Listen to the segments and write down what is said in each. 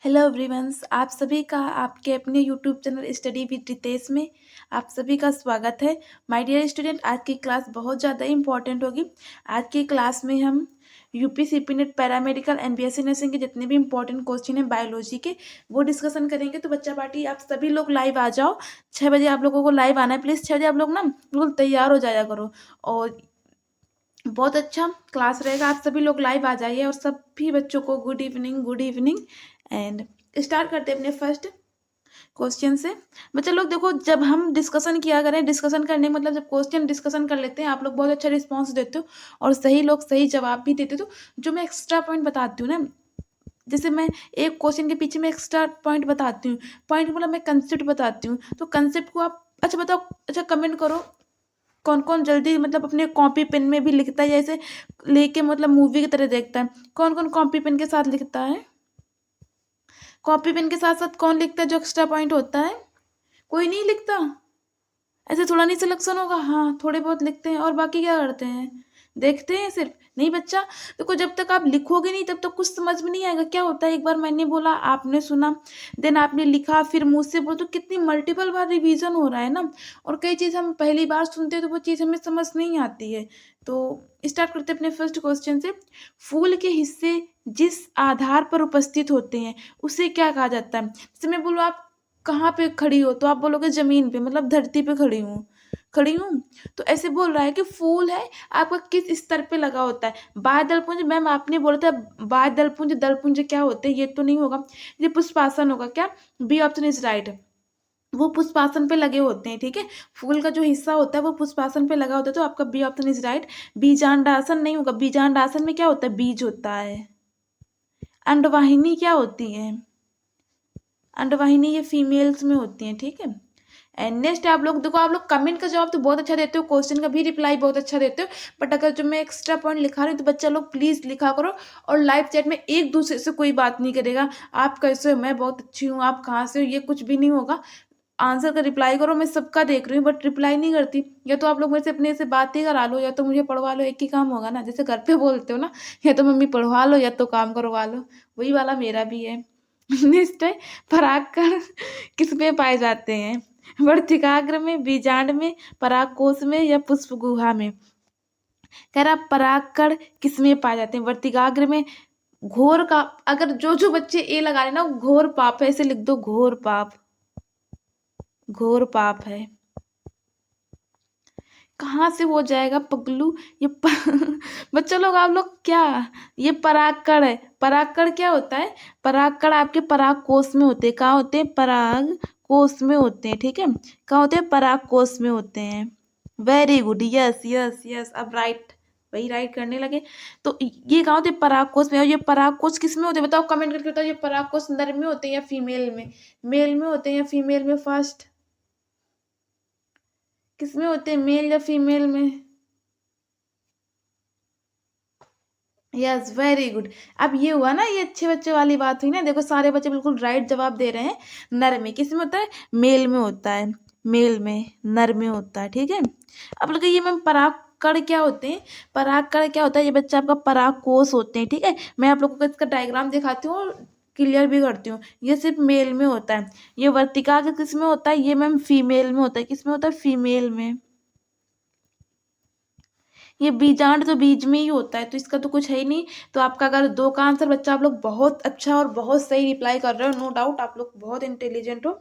Hello everyone's, आप सभी का आपके अपने YouTube channel study with Ritesh में आप सभी का स्वागत है। माय डियर स्टूडेंट, आज की क्लास बहुत ज़्यादा इंपॉर्टेंट होगी। आज की क्लास में हम UP CP net paramedical and BSc nursing के जितने भी इंपॉर्टेंट क्वेश्चन हैं बायोलॉजी के वो डिस्कशन करेंगे। तो बच्चा पार्टी आप सभी लोग लाइव आ जाओ। 6 बजे आप लोगों को लाइव आना है। प्लीज़ 6 बजे आप लोग ना बिल्कुल तैयार हो जाया करो और बहुत अच्छा क्लास रहेगा। आप सभी लोग लाइव आ जाइए और सभी बच्चों को गुड इवनिंग एंड स्टार्ट करते हैं अपने फर्स्ट क्वेश्चन से। बच्चे लोग देखो, जब हम डिस्कशन किया करें, डिस्कशन करने का मतलब जब क्वेश्चन डिस्कशन कर लेते हैं आप लोग बहुत अच्छा रिस्पांस देते हो और सही लोग सही जवाब भी देते हो। तो जो मैं एक्स्ट्रा पॉइंट बताती हूँ ना, जैसे मैं एक क्वेश्चन के पीछे मैं एक्स्ट्रा पॉइंट बताती हूँ, पॉइंट मतलब मैं कंसेप्ट बताती हूँ, तो कंसेप्ट को आप अच्छा बताओ। अच्छा कमेंट करो कौन कौन जल्दी मतलब अपने कॉपी पेन में भी लिखता है, जैसे लेके मतलब मूवी की तरह देखता है। कौन कौन कॉपी पेन के साथ लिखता है? कॉपी पेन के साथ साथ कौन लिखता है जो एक्स्ट्रा पॉइंट होता है? कोई नहीं लिखता। ऐसे थोड़ा नहीं सिलेक्शन होगा। हाँ, थोड़े बहुत लिखते हैं और बाकी क्या करते हैं? देखते हैं सिर्फ। नहीं बच्चा, देखो जब तक आप लिखोगे नहीं तब तक कुछ समझ में नहीं आएगा। क्या होता है, एक बार मैंने बोला आपने सुना, देन आपने लिखा, फिर मुँह से बोलो तो कितनी मल्टीपल बार रिवीजन हो रहा है ना। और कई चीज़ हम पहली बार सुनते हैं तो वो चीज़ हमें समझ नहीं आती है। तो स्टार्ट करते हैं अपने फर्स्ट क्वेश्चन से। फूल के हिस्से जिस आधार पर उपस्थित होते हैं उसे क्या कहा जाता है? जैसे मैं बोलूँ आप कहाँ पे खड़ी हो तो आप बोलोगे जमीन पे, मतलब धरती पे खड़ी हूँ। तो ऐसे बोल रहा है कि फूल है आपका किस स्तर पे लगा होता है। बाह्य दलपुंज, मैम आपने बोला था बाह्य दलपुंज दलपुंज क्या होते हैं, ये तो नहीं होगा, ये पुष्पासन होगा क्या? B option is right. वो पुष्पासन पे लगे होते हैं, ठीक है। फूल का जो हिस्सा होता है वो पुष्पासन पे लगा होता है, तो आपका बी ऑप्शन इज राइट। बीजांडासन नहीं होगा। बीजांडासन में क्या होता है? बीज होता है। अंडवाहिनी क्या होती है? अंडवाहिनी ये फीमेल्स में होती हैं, ठीक है। एंड नेक्स्ट आप लोग देखो, आप लोग कमेंट का जवाब तो बहुत अच्छा देते हो, क्वेश्चन का भी रिप्लाई बहुत अच्छा देते हो, बट अगर जो मैं एक्स्ट्रा पॉइंट लिखा रही हूँ तो बच्चा लोग प्लीज़ लिखा करो। और लाइव चैट में एक दूसरे से कोई बात नहीं करेगा, आप कैसे हो, मैं बहुत अच्छी हूँ, आप कहाँ से हो, ये कुछ भी नहीं होगा। आंसर का रिप्लाई करो। मैं सबका देख रही हूँ बट रिप्लाई नहीं करती। या तो आप लोग मेरे से अपने से बातें करा लो या तो मुझे पढ़वा लो, एक ही काम होगा ना। जैसे घर पे बोलते हो ना, या तो मम्मी पढ़वा लो या तो काम करवा लो, वही वाला मेरा भी है। नेक्स्ट है, परागकण किस में पाए जाते हैं? वर्तिकाग्र में, बीजांड में, परागकोश में या पुष्प गुहा में? कह रहा परागकण किस में पाए जाते हैं? वर्तिकाग्र में। घोर का, अगर जो जो बच्चे ए लगा रहे ना, घोर पाप है, ऐसे लिख दो घोर पाप, घोर पाप है। कहाँ से हो जाएगा पगलू ये बच्चों लोग आप लोग क्या, ये परागकण है। परागकण क्या होता है? परागकण आपके पराग कोश में होते हैं। कहाँ होते हैं? पराग कोश में होते हैं, ठीक है। कहाँ होते हैं? पराग कोश में होते हैं। Very good, yes yes yes, अब राइट, वही राइट करने लगे। तो ये कहाँ होते हैं? पराग कोश में। और ये पराग कोश किस में होते हैं बताओ, कमेंट करके बताओ। ये पराग कोश नर में होते हैं या फीमेल में? मेल में होते हैं या फीमेल में? फर्स्ट किस में होते हैं, मेल या फीमेल में? Yes very good. अब ये हुआ ना, ये अच्छे बच्चे वाली बात हुई ना। देखो सारे बच्चे बिल्कुल राइट जवाब दे रहे हैं। नर में किस में होता है? मेल में होता है। मेल में, नर में होता है, ठीक है। अब लोग ये मैम परागकण क्या होते हैं? परागकण क्या होता है? ये बच्चा आपका परागकोश होते हैं, ठीक है। मैं आप लोगों को इसका डायग्राम दिखाती हूँ और क्लियर भी करती हूँ। ये सिर्फ मेल में होता है। ये वर्तिका किस में होता है? ये मैम फीमेल में होता है। किस में होता है? फीमेल में। ये बीजांड तो बीज में ही होता है, तो इसका तो कुछ है ही नहीं। तो आपका अगर दो का आंसर बच्चा, आप लोग बहुत अच्छा और बहुत सही रिप्लाई कर रहे हो, नो डाउट आप लोग बहुत इंटेलिजेंट हो।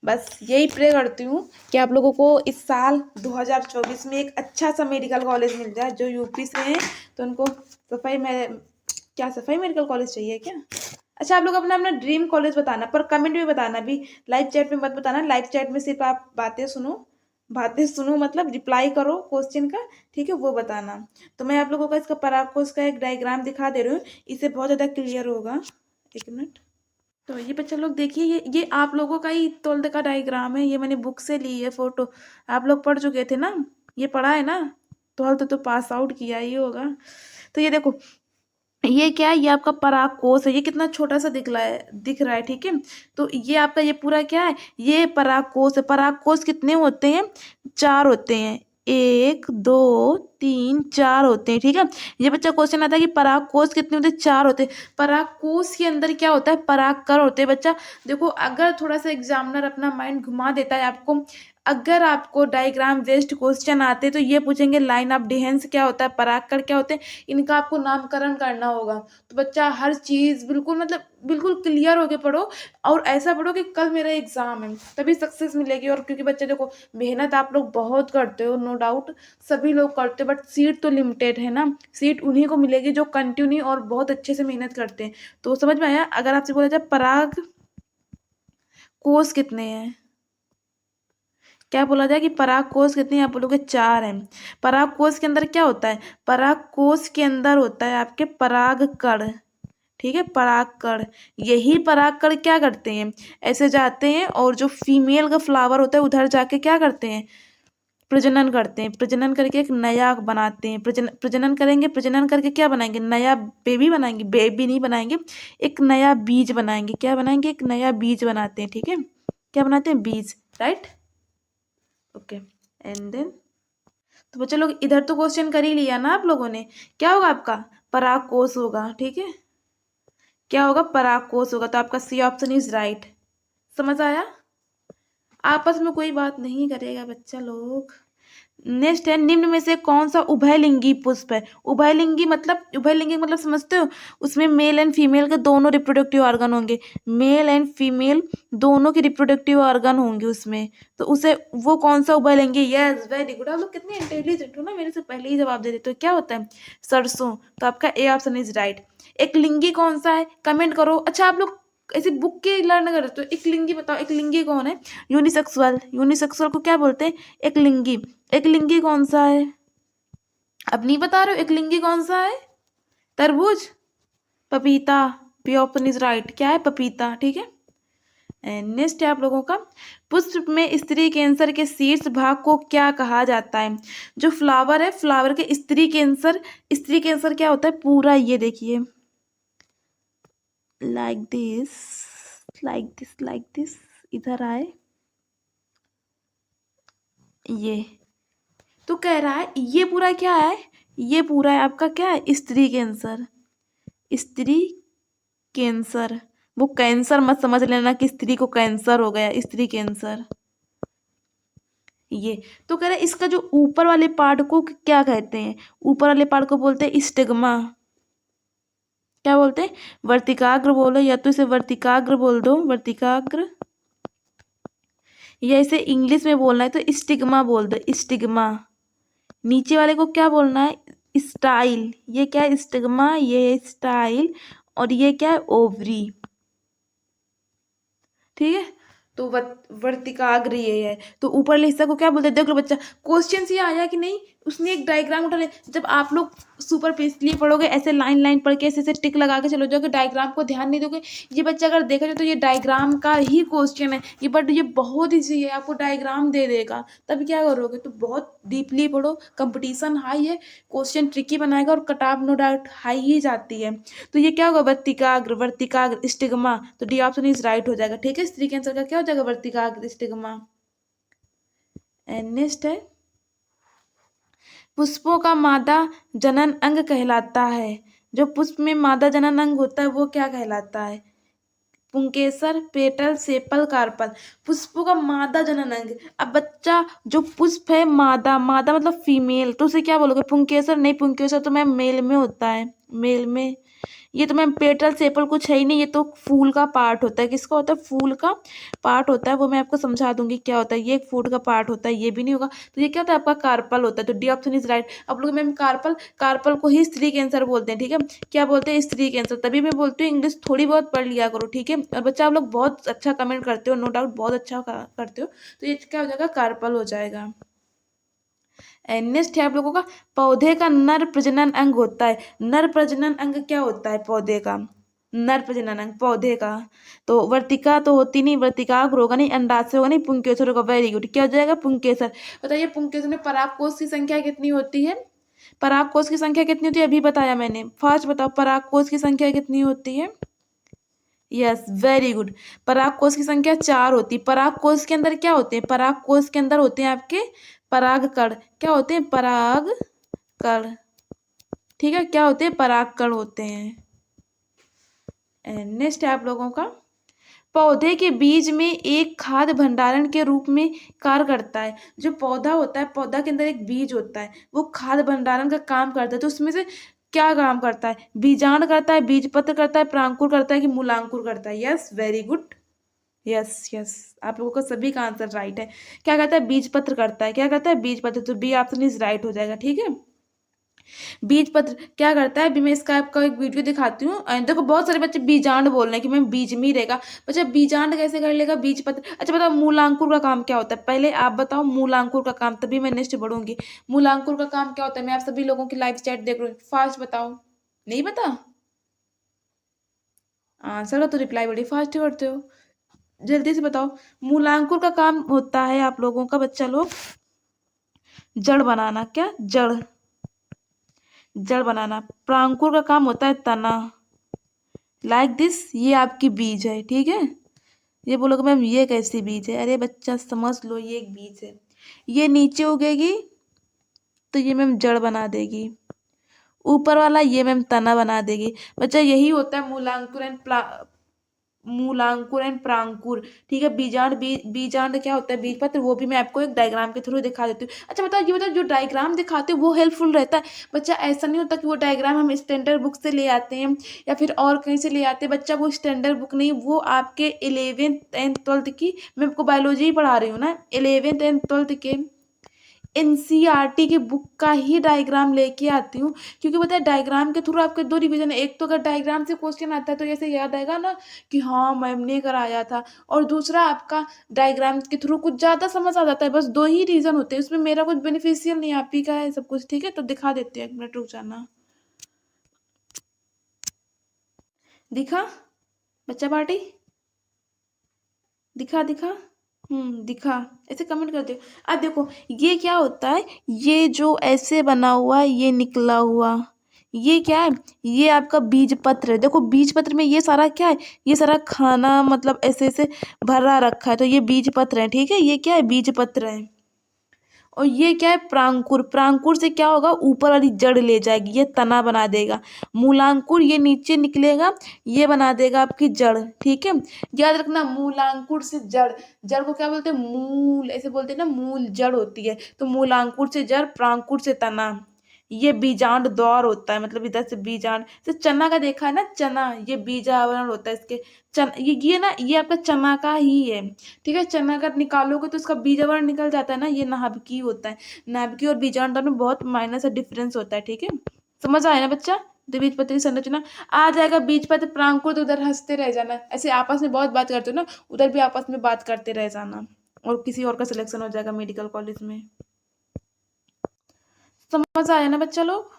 बस यही प्रे करती हूँ कि आप लोगों को इस साल 2024 में एक अच्छा सा मेडिकल कॉलेज मिल जाए। जो यूपी से हैं तो उनको सफाई में, क्या सफाई मेडिकल कॉलेज चाहिए क्या? अच्छा आप लोग अपना अपना ड्रीम कॉलेज बताना, पर कमेंट में बताना भी, लाइव चैट में मत बताना। लाइव चैट में सिर्फ आप बातें सुनो मतलब रिप्लाई करो क्वेश्चन का, ठीक है, वो बताना। तो मैं आप लोगों को इसका पराकोश का एक डायग्राम दिखा दे रही हूँ, इससे बहुत ज़्यादा क्लियर होगा। एक मिनट। तो ये बच्चा लोग देखिए, ये आप लोगों का ही ट्वेल्थ का डायग्राम है, ये मैंने बुक से ली है फोटो। आप लोग पढ़ चुके थे ना, ये पढ़ा है ना, ट्वेल्थ तो पास आउट किया ही होगा। तो ये देखो, ये क्या है? ये आपका परागकोश है। ये कितना छोटा सा दिख रहा है, ठीक है। तो ये आपका ये पूरा क्या है? ये परागकोश है। परागकोश कितने होते हैं? 4 होते हैं। 1 2 3 4 होते हैं। ठीक है, ये बच्चा क्वेश्चन आता है कि परागकोश कितने होते हैं? 4 होते हैं। परागकोश के अंदर क्या होता है? परागकण होते हैं। बच्चा देखो, अगर थोड़ा सा एग्जामिनर अपना माइंड घुमा देता है आपको, अगर आपको डायग्राम बेस्ड क्वेश्चन आते तो ये पूछेंगे लाइन ऑफ डिफेंस क्या होता है, परागकण क्या होते हैं, इनका आपको नामकरण करना होगा। तो बच्चा हर चीज बिल्कुल मतलब बिल्कुल क्लियर होके पढ़ो, और ऐसा पढ़ो कि कल मेरा एग्जाम है, तभी सक्सेस मिलेगी। और क्योंकि बच्चे देखो, मेहनत आप लोग बहुत करते हो, नो डाउट सभी लोग करते हो, बट सीट तो लिमिटेड है ना। सीट उन्हीं को मिलेगी जो कंटिन्यू और बहुत अच्छे से मेहनत करते हैं। तो समझ में आया? अगर आपसे बोला जाए पराग कोष कितने हैं, क्या बोला जाए कि पराग कोष कितने हैं, आप बोलोगे 4 हैं। पराग कोष के अंदर क्या होता है? पराग कोष के अंदर होता है आपके परागकण। ठीक है, परागकण। यही परागकण क्या करते हैं? ऐसे जाते हैं और जो फीमेल का फ्लावर होता है उधर जाके क्या करते हैं? प्रजनन करते हैं। प्रजनन करके एक नया बनाते हैं। प्रजनन करेंगे, प्रजनन करके क्या बनाएंगे? नया बेबी बनाएंगे। बेबी नहीं बनाएंगे, एक नया बीज बनाएंगे। क्या बनाएंगे? एक नया बीज बनाते हैं। ठीक है, क्या बनाते हैं? बीज, राइट। ओके, एंड देन तो बच्चे लोग इधर तो क्वेश्चन कर ही लिया ना आप लोगों ने। क्या होगा आपका? परागकोश होगा। ठीक है, क्या होगा? परागकोश होगा। तो आपका सी ऑप्शन इज राइट। समझ आया? आपस में कोई बात नहीं करेगा बच्चा लोग। नेक्स्ट है, निम्न में से कौन सा उभयलिंगी पुष्प है? उभयलिंगी मतलब समझते हो? उसमें मेल एंड फीमेल के दोनों रिप्रोडक्टिव ऑर्गन होंगे। मेल एंड फीमेल दोनों के रिप्रोडक्टिव ऑर्गन होंगे उसमें। तो उसे वो कौन सा उभयलिंगी? Yes, very good. आप लोग कितने इंटेलिजेंट हो ना, मेरे से पहले ही जवाब दे देते हो। क्या होता है? सरसों। तो आपका ए ऑप्शन इज राइट। एक लिंगी कौन सा है? कमेंट करो। अच्छा, आप लोग ऐसे बुक के लर्न करते हो, एक लिंगी बताओ। एक लिंगी कौन है? यूनिसेक्सुअल। यूनिसेक्सुअल को क्या बोलते हैं? एक लिंगी। एक लिंगी कौन सा है? अब नहीं बता रहे हो एक लिंगी कौन सा है? तरबूज, पपीता। B option is right. क्या है? पपीता। ठीक है, एंड नेक्स्ट है आप लोगों का, पुष्प में स्त्री कैंसर के शीर्ष भाग को क्या कहा जाता है? जो फ्लावर है, फ्लावर के स्त्री कैंसर। स्त्री कैंसर क्या होता है? पूरा ये देखिए, like this, like this, like this, इधर आए ये। तो कह रहा है ये पूरा क्या है? ये पूरा है आपका क्या है? स्त्री कैंसर। स्त्री कैंसर। वो कैंसर मत समझ लेना कि स्त्री को कैंसर हो गया, स्त्री कैंसर ये। तो कह रहा है इसका जो ऊपर वाले पार्ट को क्या कहते हैं? ऊपर वाले पार्ट को बोलते हैं स्टिग्मा। क्या बोलते हैं? वर्तिकाग्र बोलो, या तो इसे वर्तिकाग्र बोल दो, वर्तिकाग्र, या इसे इंग्लिश में बोलना है तो स्टिग्मा बोल दो, स्टिग्मा। नीचे वाले को क्या बोलना है? स्टाइल। ये क्या है? स्टिग्मा। ये है स्टाइल, और ये क्या है? ओवरी। ठीक है, तो वर्तिकाग्र ये है। तो ऊपरले हिस्सा को क्या बोलते हैं? देख लो बच्चा, क्वेश्चन ये आया कि नहीं, उसने एक डायग्राम उठा लिया। जब आप लोग सुपरफिशियली पढ़ोगे, ऐसे लाइन लाइन पढ़ के ऐसे ऐसे टिक लगा के चलो जाओगे, डायग्राम को ध्यान नहीं दोगे, ये बच्चा अगर देखा जाए तो ये डायग्राम का ही क्वेश्चन है ये, बट ये बहुत ईजी है, आपको डायग्राम दे देगा। तब क्या करोगे? तो बहुत डीपली पढ़ो, कंपटीशन हाई है, क्वेश्चन ट्रिकी बनाएगा, और कटाव नो डाउट हाई ही जाती है। तो ये क्या होगा? वर्तिकाग्र, वर्तिकाग्र, स्टिग्मा। तो डी ऑप्शन इज राइट हो जाएगा। ठीक है, स्त्री कैंसर का क्या हो जाएगा? वर्तिकाग्र, स्टिग्मा। एंड नेक्स्ट है, पुष्पों का मादा जनन अंग कहलाता है। जो पुष्प में मादा जनन अंग होता है वो क्या कहलाता है? पुंकेसर, पेटल, सेपल, कार्पल। पुष्पों का मादा जनन अंग। अब बच्चा, जो पुष्प है मादा, मादा मतलब फीमेल, तो उसे क्या बोलोगे? पुंकेसर नहीं, पुंकेसर तो मैम मेल में होता है, मेल में। ये तो मैम पेटल सेपल कुछ है ही नहीं, ये तो फूल का पार्ट होता है। किसका होता है? फूल का पार्ट होता है, वो मैं आपको समझा दूंगी क्या होता है। ये एक फूल का पार्ट होता है, ये भी नहीं होगा। तो ये क्या होता है? आपका कार्पल होता है। तो डी ऑप्शन इज राइट। आप लोग मैम कार्पल, कार्पल को ही स्त्री कैंसर बोलते हैं। ठीक है, क्या बोलते हैं? स्त्री कैंसर। तभी मैं बोलती हूँ इंग्लिश थोड़ी बहुत पढ़ लिया करो। ठीक है, और बच्चा आप लोग बहुत अच्छा कमेंट करते हो, नो डाउट बहुत अच्छा करते हो। तो ये क्या हो जाएगा? कार्पल हो जाएगा। एंड नेक्स्ट है आप लोगों का, पौधे का नर प्रजनन अंग होता है। नर प्रजनन अंग क्या होता है पौधे का? नर प्रजनन अंग पौधे का। तो वर्तिका तो होती नहीं, वर्तिकाग्र होगा नहीं, अंडाशय होगा नहीं, पुंकेसर होगा। वेरी गुड, क्या हो जाएगा? पुंकेसर। बताइए पुंकेसर में परागकोश की संख्या कितनी होती है? परागकोश की संख्या कितनी होती है? अभी बताया मैंने। फास्ट बताओ, परागकोश की संख्या कितनी होती है? Yes, very good. परागकोश की संख्या 4 होती है। परागकोश के अंदर क्या होते हैं? परागकोश के अंदर होते हैं आपके परागकण। क्या होते हैं? पराग कण, ठीक है, क्या होते हैं, परागकण होते हैं। नेक्स्ट है आप लोगों का, पौधे के बीज में एक खाद्य भंडारण के रूप में कार्य करता है। जो पौधा होता है, पौधा के अंदर एक बीज होता है, वो खाद्य भंडारण का काम करता है। तो उसमें से क्या काम करता है, बीजांड करता है, बीजपत्र करता है, प्रांकुर करता है कि मूलांकुर करता है? Yes, very good, yes yes, आप लोगों का सभी का आंसर राइट है। क्या कहता है, बीजपत्र करता है, क्या कहता है, बीजपत्र, तो बी ऑप्शन इज राइट हो जाएगा, ठीक है। बीज पत्र क्या करता है, अभी मैं इसका आपका एक वीडियो दिखाती हूँ। देखो बहुत सारे बच्चे बीजांड बोल रहे हैं कि मैम बीज में ही रहेगा, बच्चा बीजांड कैसे कर लेगा, बीज पत्र। अच्छा बताओ मूलांकुर का काम क्या होता है, पहले आप बताओ मूलांकुर का काम, तभी मैं नेक्स्ट बढ़ूंगी। मूलांकुर का काम क्या होता है, मैं आप सभी लोगों की लाइव चैट देख रही हूँ, फास्ट बताओ, नहीं पता? आंसर का तो रिप्लाई बड़ी फास्ट करते हो, जल्दी से बताओ। मूलांकुर का काम होता है आप लोगों का, बच्चा लोग, जड़ बनाना, क्या, जड़, जड़ बनाना। प्रांकुर का काम होता है तना, लाइक दिस, ये आपकी बीज है, ठीक है। ये बोलोगे मैम ये कैसी बीज है, अरे बच्चा समझ लो, ये एक बीज है, ये नीचे उगेगी तो ये मैम जड़ बना देगी, ऊपर वाला ये मैम तना बना देगी। बच्चा यही होता है मूलांकुर एंड मूलांकुर एंड प्रांकुर, ठीक है। बीजांड, बीजांड क्या होता है, बीज पत्र, वो भी मैं आपको एक डायग्राम के थ्रू दिखा देती हूँ। अच्छा बताओ, ये बताओ जो डायग्राम दिखाते हो वो हेल्पफुल रहता है? बच्चा ऐसा नहीं होता कि वो डायग्राम हम स्टैंडर्ड बुक से ले आते हैं या फिर और कहीं से ले आते हैं। बच्चा वो स्टैंडर्ड बुक नहीं, वो आपके 11th एंड 12th की, मैं आपको बायोलॉजी ही पढ़ा रही हूँ ना, 11th एंड 12th के एनसीईआरटी की बुक का ही डायग्राम लेके आती हूँ। क्योंकि पता है डायग्राम के थ्रू आपके दो रिवीजन है, एक तो अगर डायग्राम से क्वेश्चन आता है तो ऐसे याद आएगा ना कि हाँ मैम ने कराया था, और दूसरा आपका डायग्राम के थ्रू कुछ ज़्यादा समझ आ जाता है। बस दो ही रीज़न होते हैं उसमें, मेरा कुछ बेनिफिशियल नहीं, आप ही का है सब कुछ, ठीक है। तो दिखा देते हैं, एक मिनट रुक जाना, दिखा बच्चा पार्टी, दिखा दिखा, दिखा, ऐसे कमेंट कर दो। अब देखो ये क्या होता है, ये जो ऐसे बना हुआ है, ये निकला हुआ, ये क्या है, ये आपका बीज पत्र है। देखो बीज पत्र में ये सारा क्या है, ये सारा खाना मतलब ऐसे ऐसे भरा रखा है, तो ये बीज पत्र है, ठीक है। ये क्या है, बीज पत्र है। और ये क्या है, प्रांकुर, प्रांकुर से क्या होगा, ऊपर वाली जड़ ले जाएगी, ये तना बना देगा। मूलांकुर ये नीचे निकलेगा, ये बना देगा आपकी जड़, ठीक है। याद रखना, मूलांकुर से जड़, जड़ को क्या बोलते हैं, मूल, ऐसे बोलते हैं ना, मूल जड़ होती है। तो मूलांकुर से जड़, प्रांकुर से तना, ये बीजांड द्वार होता है, मतलब इधर से बीजांड से, चना का देखा है ना, चना, ये बीजावरण होता है इसके, ये ना, ये आपका चना का ही है, ठीक है। चना अगर निकालोगे तो इसका बीजावरण निकल जाता है ना, ये नाभिकीय होता है। नाभिकीय और बीजांड दोनों में बहुत माइनर सा डिफरेंस होता है, ठीक है। समझ आया ना बच्चा, द्विबीजपत्री संरचना आ जाएगा, बीजपत्र प्रांकुर, तो उधर हंसते रह जाना, ऐसे आपस में बहुत बात करते हो ना, उधर भी आपस में बात करते रह जाना, और किसी और का सिलेक्शन हो जाएगा मेडिकल कॉलेज में। समझ आया ना बच्चा लोग।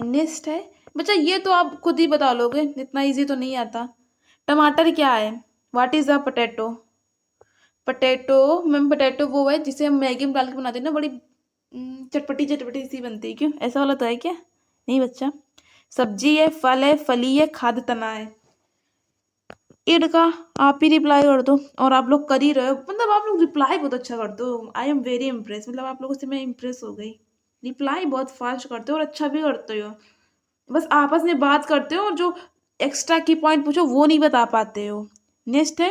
नेक्स्ट है बच्चा, ये तो आप खुद ही बता लोगे, इतना इजी तो नहीं आता। टमाटर क्या है, what is a potato? Potato ma'am, potato वो है जिसे हम मैगी में डाल के बनाते हैं ना, बड़ी चटपटी चटपटी सी बनती है, क्यों, ऐसा वाला तो है क्या? नहीं बच्चा, सब्जी है, फल है, फली है, खाद्य तना है। इड का आप ही रिप्लाई कर दो, और आप लोग कर ही रहे हो, मतलब आप लोग रिप्लाई बहुत अच्छा करते हो, आई एम वेरी इम्प्रेस, मतलब आप लोगों से मैं इम्प्रेस हो गई। रिप्लाई बहुत फास्ट करते हो और अच्छा भी करते हो, बस आपस में बात करते हो और जो एक्स्ट्रा की पॉइंट पूछो वो नहीं बता पाते हो। नेक्स्ट है,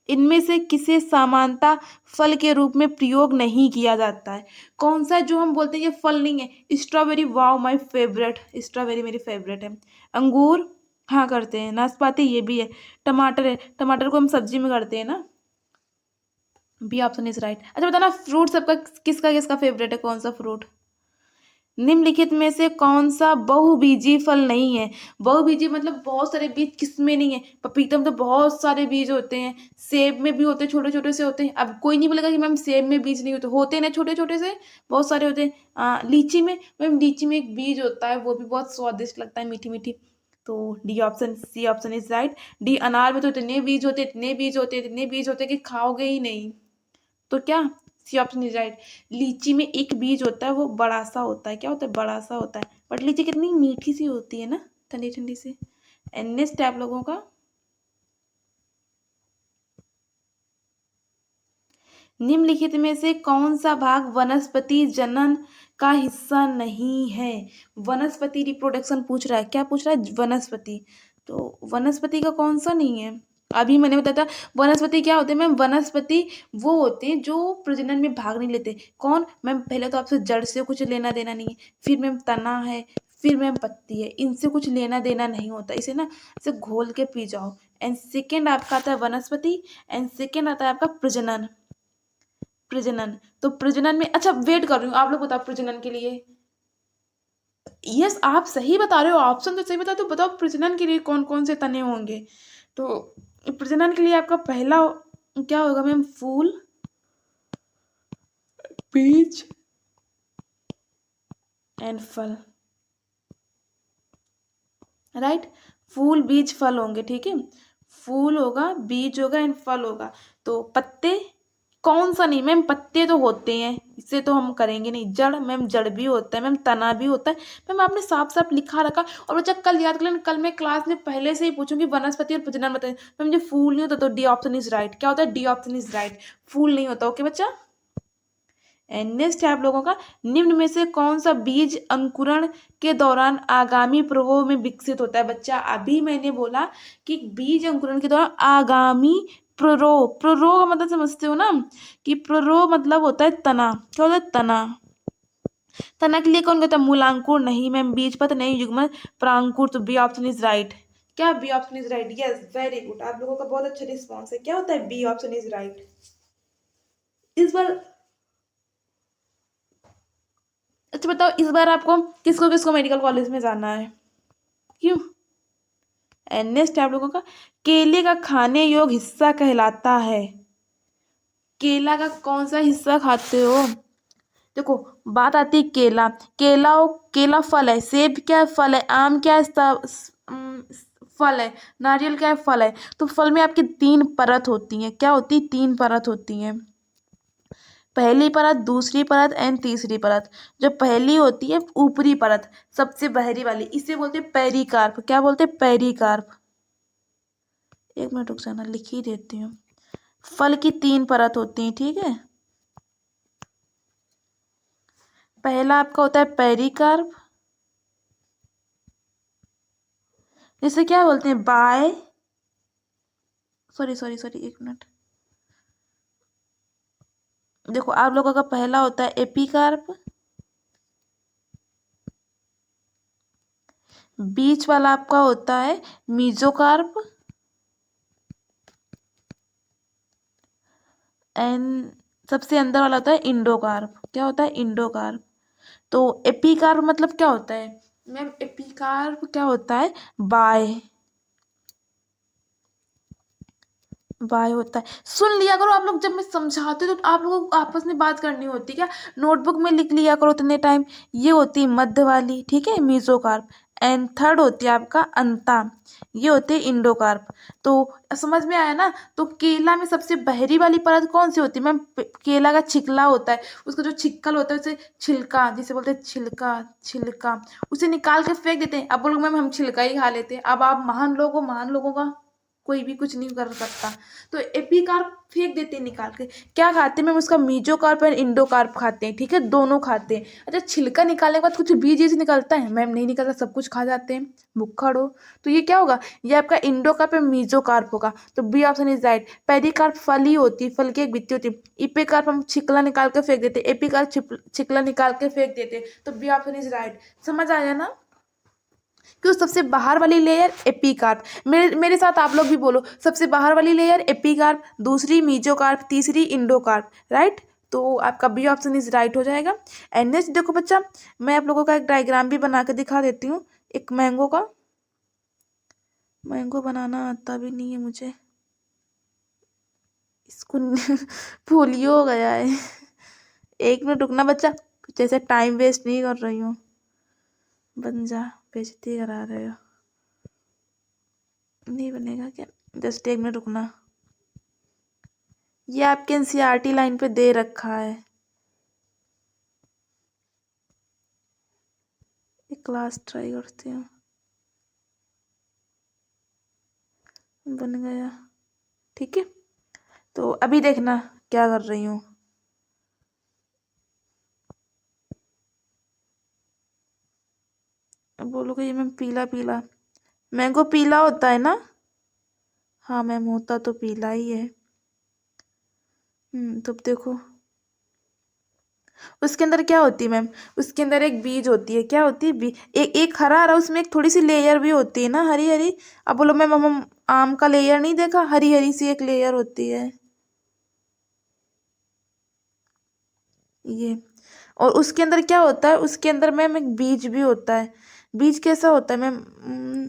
इनमें से किसे समानता फल के रूप में प्रयोग नहीं किया जाता है? कौन सा जो हम बोलते हैं ये फल नहीं है? Strawberry, wow my favourite, strawberry मेरी फेवरेट है। अंगूर, हाँ करते हैं। नाशपाती ये भी है। टमाटर है, टमाटर को हम सब्जी में करते हैं ना। B option is right. अच्छा बताना, फ्रूट सबका किसका किसका फेवरेट है, कौन सा फ्रूट? निम्नलिखित में से कौन सा बहुबीजी फल नहीं है? बहुबीजी मतलब बहुत सारे बीज किसमें नहीं है? पपीता में तो बहुत सारे बीज होते हैं, सेब में भी होते हैं, छोटे छोटे से होते हैं। अब कोई नहीं बोलेगा कि मैम सेब में बीज नहीं होते, होते हैं ना छोटे छोटे से, बहुत सारे होते हैं। लीची में मैम, लीची में एक बीज होता है, वो भी बहुत स्वादिष्ट लगता है, मीठी मीठी। तो D option, C option is right. D, अनार में तो इतने बीज होते, इतने बीज होते, इतने बीज होते कि खाओगे ही नहीं। तो क्या, सी ऑप्शन इज राइट। लीची में एक बीज होता है, वो बड़ा सा होता है, क्या होता है, बड़ा सा होता है, बट लीची कितनी मीठी सी होती है ना, ठंडी ठंडी सी। एंड नेक्स्ट है आप लोगों का, निम्नलिखित में से कौन सा भाग वनस्पति जनन का हिस्सा नहीं है? वनस्पति रिप्रोडक्शन पूछ रहा है, क्या पूछ रहा है? वनस्पति। तो वनस्पति का कौन सा नहीं है? अभी मैंने बताया था वनस्पति क्या होते हैं मैम? वनस्पति वो होते हैं जो प्रजनन में भाग नहीं लेते। कौन मैम? पहले तो आपसे जड़ से कुछ लेना देना नहीं है, फिर मैम तना है, फिर मैम पत्ती है, इनसे कुछ लेना देना नहीं होता, इसे ना इसे घोल के पी जाओ। एंड सेकेंड आपका आता है वनस्पति, एंड सेकेंड आता है आपका प्रजनन। प्रजनन, तो प्रजनन में अच्छा वेट कर रही हूँ, आप लोग बताओ प्रजनन के लिए। यस आप सही बता रहे हो, ऑप्शन तो सही बता, तो बताओ प्रजनन के लिए कौन कौन से तने होंगे? तो प्रजनन के लिए आपका पहला क्या होगा मैम? फूल, बीज एंड फल। राइट, फूल बीज फल होंगे, ठीक है। फूल होगा, बीज होगा एंड फल होगा। तो पत्ते कौन सा नहीं मैम? पत्ते तो होते हैं, इससे तो हम करेंगे नहीं। जड़ मैम, जड़ भी होता है मैम, तना भी होता है मैम, आपने साफ साफ लिखा रखा। और बच्चा कल याद कर लेना, कल मैं क्लास में पहले से ही पूछूंगी वनस्पति और प्रजनन बताए मैम। जो फूल नहीं होता तो डी ऑप्शन इज राइट। क्या होता है? डी ऑप्शन इज राइट, फूल नहीं होता। ओके बच्चा। एंड नेक्स्ट है आप लोगों का, निम्न में से कौन सा बीज अंकुरण के दौरान आगामी प्ररोह में विकसित होता है? बच्चा अभी मैंने बोला कि बीज अंकुरण के दौरान आगामी प्ररोह, प्ररोह का मतलब समझते हो ना, कि प्ररोह मतलब होता है तना। क्या होता है? तना। तना के लिए कौन कहता है? मूलांकुर नहीं मैम, बीजपत्र नहीं, युग्मन प्रांकुर। तो बी ऑप्शन इज राइट। क्या B option is right? Yes very good, आप लोगों का बहुत अच्छा रिस्पॉन्स है। क्या होता है? B option is right. इस बार अच्छा बताओ, इस बार आपको किसको किसको मेडिकल कॉलेज में जाना है? क्यों? एंड नेक्स्ट है आप लोगों का, केले का खाने योग्य हिस्सा कहलाता है। केला का कौन सा हिस्सा खाते हो? देखो बात आती है केला, केला केला फल है, सेब क्या है? फल है, आम क्या है? फल है, नारियल क्या है? फल है। तो फल में आपकी तीन परत होती हैं। क्या होती? तीन परत होती हैं। पहली परत, दूसरी परत एंड तीसरी परत। जो पहली होती है ऊपरी परत, सबसे बहरी वाली, इसे बोलते हैं पेरिकार्प। क्या बोलते हैं? पेरिकार्प। एक मिनट रुक जाना, लिख ही देती हूँ। फल की तीन परत होती हैं, ठीक है। पहला आपका होता है पेरिकार्प, जिसे क्या बोलते हैं? बाय, सॉरी सॉरी सॉरी, एक मिनट। देखो आप लोगों का पहला होता है एपिकार्प, बीच वाला आपका होता है मीजोकार्प, एंड सबसे अंदर वाला होता है इंडोकार्प। क्या होता है? इंडोकार्प। तो एपिकार्प मतलब क्या होता है मैम? एपिकार्प क्या होता है? बाय, बाय होता है। सुन लिया करो आप लोग, जब मैं समझाती हूँ तो आप लोगों को आपस में बात करनी होती है क्या? नोटबुक में लिख लिया करो उतने टाइम। ये होती है मध्य वाली, ठीक है, मीजोकार्प। एंड थर्ड होती है आपका अंता, ये होते हैं इंडोकार्प। तो समझ में आया ना? तो केला में सबसे बहरी वाली परत कौन सी होती है मैम? केला का छिकला होता है, उसका जो छिक्कल होता है उसे छिलका, जिसे बोलते हैं छिलका, छिलका, उसे निकाल के फेंक देते हैं। अब बोलो मैम हम छिलका ही खा लेते हैं। अब आप महान लोग हो, महान लोगों का कोई भी कुछ नहीं कर सकता। तो एपिकार्प फेंक देते हैं निकाल के। क्या खाते हैं मैम? उसका मीजोकार्प और इंडोकार्प खाते हैं, ठीक है, दोनों खाते हैं। अच्छा छिलका निकालने के बाद कुछ बीज बीज निकलता है मैम? नहीं निकलता, सब कुछ खा जाते हैं, भुक्खड़ हो। तो ये क्या होगा? ये आपका इंडोकार्प और मीजोकार्प होगा। तो B option is right. Pericarp फल ही होती है, फल की एक वित्ती होती है। इपिकार्प हम छिकला निकाल के फेंक देते, एपिकार्प छिकला निकाल के फेंक देते। तो बी ऑप्शन इज राइट। समझ आया ना? कि सबसे बाहर वाली लेयर एपिकार्प। मेरे मेरे साथ आप लोग भी बोलो, सबसे बाहर वाली लेयर एपिकार्प, दूसरी मीजोकार्प, तीसरी इंडोकार्प। राइट, तो आपका बी ऑप्शन इज राइट हो जाएगा। एंड नेक्स्ट देखो बच्चा, मैं आप लोगों का एक डायग्राम भी बना के दिखा देती हूँ, एक मैंगो का। मैंगो बनाना आता भी नहीं है मुझे, इसको पोलियो हो गया है। एक मिनट रुकना बच्चा, जैसे टाइम वेस्ट नहीं कर रही हूँ। बन जा, बेइज्जती करा रहे हो। नहीं बनेगा क्या? जस्ट एक मिनट रुकना। ये आपके एनसीईआरटी लाइन पे दे रखा है। एक क्लास ट्राई करती हूँ, बन गया, ठीक है। तो अभी देखना क्या कर रही हूँ। बोलोगे ये मैम पीला पीला, मैंगो पीला होता है ना? हाँ मैम, होता तो पीला ही है। तो देखो उसके अंदर क्या होती है मैम, उसके अंदर एक बीज होती है। क्या होती है? एक हरा हरा, उसमें एक थोड़ी सी लेयर भी होती है ना, हरी हरी। अब बोलो मैम, हम आम का लेयर नहीं देखा, हरी हरी सी एक लेयर होती है ये। और उसके अंदर क्या होता है? उसके अंदर मैम एक बीज भी होता है। बीज कैसा होता है मैम?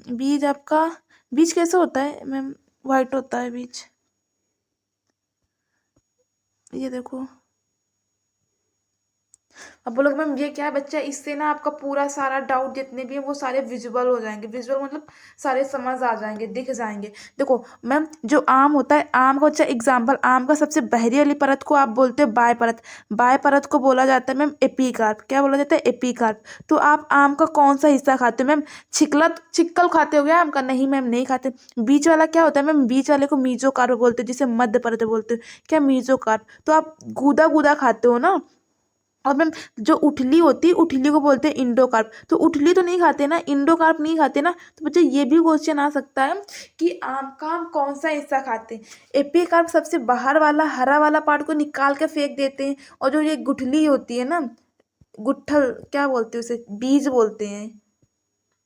बीज आपका, बीज कैसा होता है मैम? वाइट होता है बीज, ये देखो। अब बोलोगे मैम ये क्या है बच्चा, इससे ना आपका पूरा सारा डाउट जितने भी है वो सारे विजुअल हो जाएंगे। विजुअल मतलब सारे समझ आ जाएंगे, दिख जाएंगे। देखो मैम, जो आम होता है, आम का अच्छा एग्जाम्पल, आम का सबसे बहरी वाली परत को आप बोलते हो बाय परत। बाय परत को बोला जाता है मैम एपीकार्प। क्या बोला जाता है? एपीकार्प। तो आप आम का कौन सा हिस्सा खाते हो मैम? छिकला छिक्कल खाते हो क्या आम का? नहीं मैम, नहीं खाते। बीच वाला क्या होता है मैम? बीच वाले को मीजोकार्प बोलते हैं, जिसे मध्य परत बोलते हो। क्या? मीजोकार्प। तो आप गूदा गूदा खाते हो ना। और मैम जो उठली होती है, उठली को बोलते हैं इंडोकार्प। तो उठली तो नहीं खाते ना, इंडोकार्प नहीं खाते ना। तो बच्चे ये भी क्वेश्चन आ सकता है कि आम का हम कौन सा हिस्सा खाते हैं। एपीकार्प सबसे बाहर वाला हरा वाला पार्ट को निकाल के फेंक देते हैं, और जो ये गुठली होती है ना, गुट्ठल क्या बोलते हैं उसे, बीज बोलते हैं।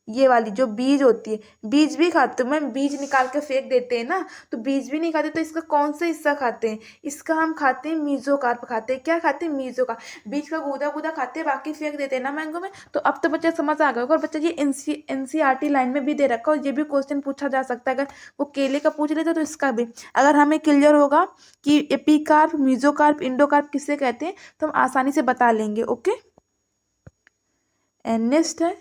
ये वाली जो बीज होती है, बीज भी खाते हो मैम, बीज निकाल के फेंक देते हैं ना। तो बीज भी नहीं खाते, तो इसका कौन सा हिस्सा खाते हैं? इसका हम खाते हैं मीजोकार्प खाते हैं। क्या खाते हैं? मीजोकार्प। बीज का गूदा गूदा खाते हैं, बाकी फेंक देते हैं ना मैंगो में। तो अब तो बच्चा समझ आ गया होगा। और बच्चा ये एनसीईआरटी लाइन में भी दे रखा है, और ये भी क्वेश्चन पूछा जा सकता है। अगर वो केले का पूछ लेते तो इसका भी, अगर हमें क्लियर होगा कि एपीकार्प, मीजोकार्प, इंडोकार्प किससे कहते हैं, तो हम आसानी से बता लेंगे। ओके, एंड नेक्स्ट है,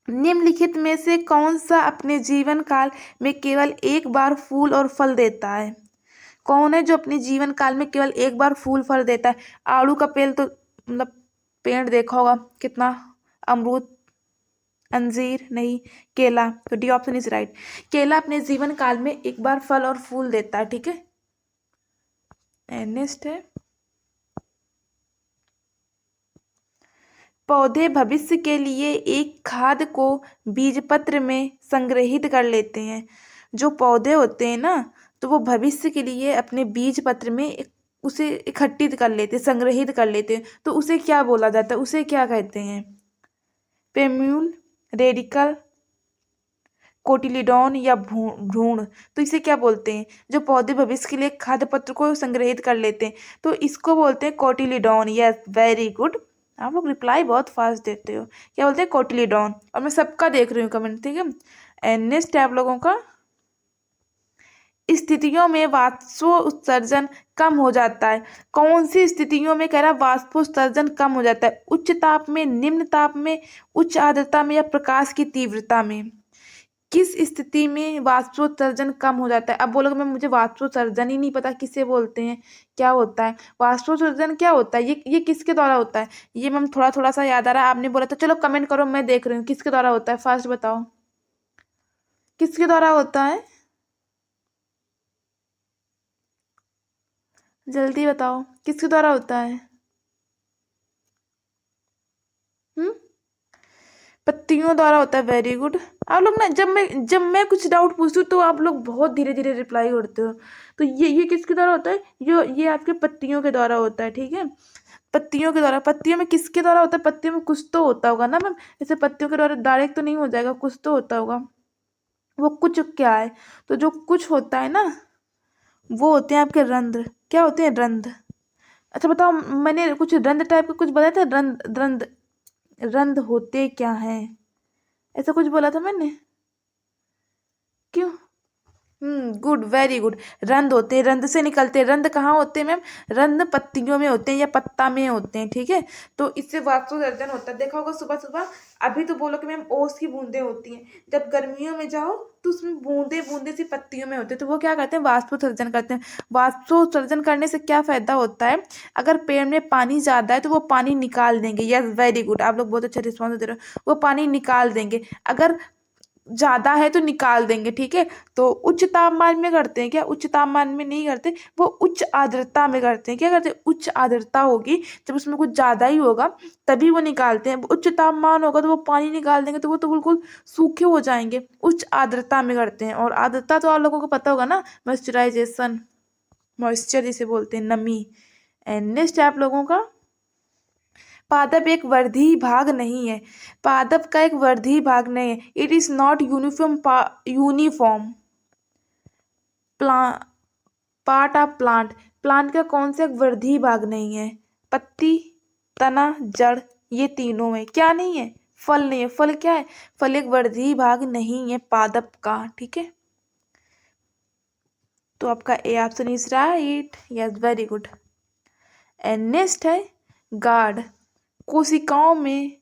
निम्नलिखित में से कौन सा अपने जीवन काल में केवल एक बार फूल और फल देता है? कौन है जो अपने जीवन काल में केवल एक बार फूल फल देता है? आड़ू का पेड़ तो मतलब पेड़ देखा होगा कितना। अमरूद, अंजीर नहीं, केला। तो डी ऑप्शन इज राइट। केला अपने जीवन काल में एक बार फल और फूल देता है। ठीक है, नेक्स्ट है, पौधे भविष्य के लिए एक खाद को बीजपत्र में संग्रहित कर लेते हैं। जो पौधे होते हैं ना, तो वो भविष्य के लिए अपने बीज पत्र में उसे इकट्ठित कर लेते हैं, संग्रहित कर लेते हैं। तो उसे क्या बोला जाता है? उसे क्या कहते हैं? पेम्यूल, रेडिकल, कोटिलीडॉन या भ्रूण। तो इसे क्या बोलते हैं? जो पौधे भविष्य के लिए खाद्य पत्र को संग्रहित कर लेते हैं, तो इसको बोलते हैं कोटिलीडॉन। Yes, very good. आप लोग रिप्लाई बहुत फास्ट देते हो। क्या बोलते हैं? कोटिलीडॉन। और मैं सबका देख रही हूँ कमेंट। ठीक है, एंड नेक्स्ट है आप लोगों का, स्थितियों में वाष्पोत्सर्जन कम हो जाता है। कौन सी स्थितियों में कह रहा वाष्पोत्सर्जन कम हो जाता है? उच्च ताप में, निम्न ताप में, उच्च आर्द्रता में, या प्रकाश की तीव्रता में? किस स्थिति में वाष्पोत्सर्जन कम हो जाता है? अब बोलोगे मैं, मुझे वाष्पोत्सर्जन ही नहीं पता किसे बोलते हैं, क्या होता है वाष्पोत्सर्जन, क्या होता है ये किसके द्वारा होता है? ये मैम थोड़ा थोड़ा सा याद आ रहा है, आपने बोला था। चलो कमेंट करो, मैं देख रही हूँ किसके द्वारा होता है। फास्ट बताओ, किसके द्वारा होता है? जल्दी बताओ, किसके द्वारा होता है? हम्म, पत्तियों द्वारा होता है। Very good. आप लोग ना, जब मैं कुछ डाउट पूछती हूँ तो आप लोग बहुत धीरे धीरे रिप्लाई करते हो। तो ये किसके द्वारा होता है? ये आपके पत्तियों के द्वारा होता है। ठीक है, पत्तियों के द्वारा। पत्तियों में किसके द्वारा होता है? पत्तियों में कुछ तो होता होगा ना मैम। जैसे पत्तियों के द्वारा डायरेक्ट तो नहीं हो जाएगा, कुछ तो होता होगा। वो कुछ क्या है? तो जो कुछ होता है ना, वो होते हैं आपके रंध्र। क्या होते हैं? रंध्र। अच्छा बताओ, मैंने कुछ रंध्र टाइप का कुछ बताया था? रंध्र रंध्र रंध्र होते क्या हैं? ऐसा कुछ बोला था मैंने? क्यों? Good, very good. रंध्र होते हैं, रंध्र से निकलते हैं। रंध्र कहाँ होते हैं मैम? रंध्र पत्तियों में होते हैं या पत्ता में होते हैं। ठीक है, तो इससे वाष्पोत्सर्जन होता है। देखा होगा सुबह सुबह। अभी तो बोलो कि मैम ओस की बूंदें होती हैं, जब गर्मियों में जाओ तो उसमें बूंदे बूंदे सी पत्तियों में होते हैं। तो वो क्या करते हैं? वाष्पोत्सर्जन करते हैं। वाष्पोत्सर्जन करने से क्या फायदा होता है? अगर पेड़ में पानी ज्यादा है तो वो पानी निकाल देंगे। Yes, very good. आप लोग बहुत अच्छा रिस्पॉन्स दे रहे हो। वो पानी निकाल देंगे। अगर ज़्यादा है तो निकाल देंगे, ठीक है। तो उच्च तापमान में करते हैं क्या, उच्च तापमान में नहीं करते, वो उच्च आर्द्रता में करते हैं। क्या करते हैं, उच्च आर्द्रता होगी जब उसमें कुछ ज़्यादा ही होगा तभी वो निकालते हैं। उच्च तापमान होगा तो वो पानी निकाल देंगे तो वो तो बिल्कुल सूखे हो जाएंगे। उच्च आर्द्रता में करते हैं। और आर्द्रता तो आप लोगों को पता होगा ना, मॉइस्चराइजेशन, मॉइस्चर जिसे बोलते हैं, नमी। एंड नेक्स्ट है आप लोगों का, पादप एक वर्धी भाग नहीं है। पादप का एक वर्धी भाग नहीं है। It is not uniform part of plant. Plant का कौन सा एक वर्धी भाग नहीं है, पत्ती, तना, जड़, ये तीनों में क्या नहीं है, फल नहीं है। फल क्या है, फल एक वर्धी भाग नहीं है पादप का, ठीक है। तो आपका A option is right, yes, very good. And next है गार्ड। कोशिकाओं में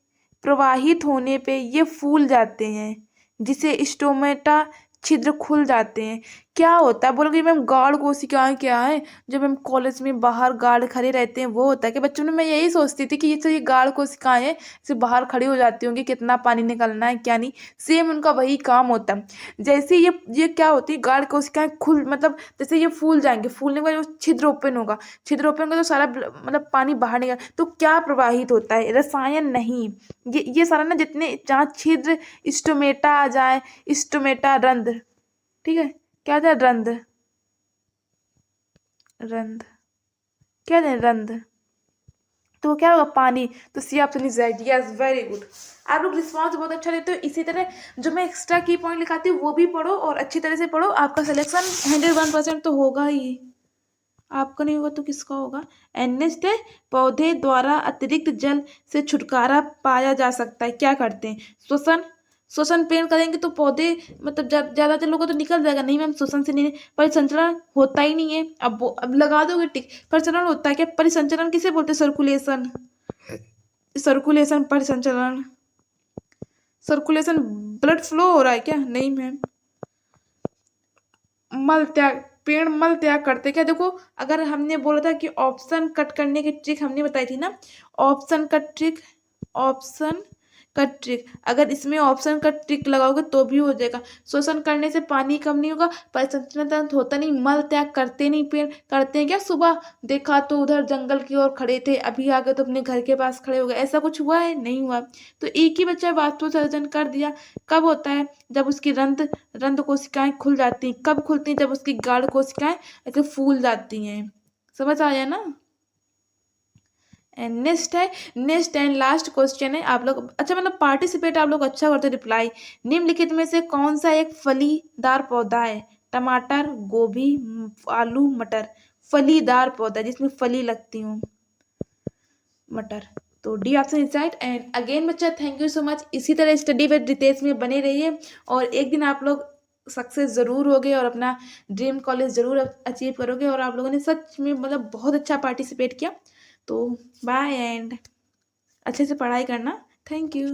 प्रवाहित होने पे ये फूल जाते हैं, जिसे स्टोमेटा छिद्र खुल जाते हैं। क्या होता है बोलोगे मैम, गार्ड कोशिकाएं क्या है, जब हम कॉलेज में बाहर गार्ड खड़े रहते हैं वो होता है कि बच्चों में मैं यही सोचती थी कि ये गार्ड कोशिकाएं हैं, जैसे बाहर खड़ी हो जाती होंगी, कितना पानी निकलना है क्या नहीं, सेम उनका वही काम होता है। जैसे ये क्या होती है, गार्ड कोशिकाएं खुल मतलब जैसे ये फूल जाएंगे, फूलने के बाद जो छिद्र ओपन होगा, छिद्र ओपन होगा तो सारा मतलब पानी बाहर निकल, तो क्या प्रवाहित होता है, रसायन नहीं, ये सारा ना, जितने जहाँ छिद्र, स्टोमेटा आ जाए, स्टोमेटा रंध्र, ठीक है, क्या था रंध्र, रंध्र क्या है रंध्र, तो क्या होगा, पानी। तो C option is right, yes, very good. आप लोग रिस्पॉन्स बहुत अच्छा देते हो। इसी तरह जो मैं एक्स्ट्रा की पॉइंट लिखाती हूँ वो भी पढ़ो और अच्छी तरह से पढ़ो, आपका सिलेक्शन 101% तो होगा ही। आपका नहीं होगा तो किसका होगा। एंड नेक्स्ट है, पौधे द्वारा अतिरिक्त जल से छुटकारा पाया जा सकता है, क्या करते हैं, श्वसन। श्वसन पेड़ करेंगे तो पौधे मतलब ज्यादा जल होगा तो निकल जाएगा, नहीं मैम श्वसन से नहीं, परिसंचरण होता ही नहीं है। अब लगा दोगे टिक, परिसंचरण होता है क्या, परिसंचरण किसे बोलते हैं, सर्कुलेशन, सर्कुलेशन, परिसंचरण, सर्कुलेशन, ब्लड फ्लो हो रहा है क्या, नहीं मैम। मल त्याग, पेड़ मल त्याग करते क्या, देखो अगर हमने बोला था कि ऑप्शन कट करने की ट्रिक हमने बताई थी ना, option cut trick, option cut trick, अगर इसमें ऑप्शन कट ट्रिक लगाओगे तो भी हो जाएगा। शोषण करने से पानी कम नहीं होगा, परिसंचरण होता नहीं, मल त्याग करते नहीं पेड़, करते हैं क्या, सुबह देखा तो उधर जंगल की ओर खड़े थे, अभी आ गए तो अपने घर के पास खड़े हो गए, ऐसा कुछ हुआ है, नहीं हुआ। तो एक ही बच्चा वास्तुसर्जन कर दिया। कब होता है, जब उसकी रंध्र कोशिकाएं खुल जाती हैं। कब खुलती हैं, जब उसकी गाढ़ कोशिकाएं ऐसे फूल जाती हैं। समझ आया ना। एंड नेक्स्ट है, नेक्स्ट एंड लास्ट क्वेश्चन है, आप लोग अच्छा मतलब पार्टिसिपेट आप लोग अच्छा करते रिप्लाई। निम्नलिखित में से कौन सा एक फलीदार पौधा है, टमाटर, गोभी, आलू, मटर। फलीदार पौधा जिसमें फली लगती हूँ, मटर। तो D option is right. And again बच्चा थैंक यू सो मच, इसी तरह स्टडी विद रितेश में बने रहिए और एक दिन आप लोग सक्सेस ज़रूर होगे और अपना ड्रीम कॉलेज ज़रूर अचीव करोगे। और आप लोगों ने सच में मतलब बहुत अच्छा पार्टिसिपेट किया। तो बाय एंड अच्छे से पढ़ाई करना, थैंक यू।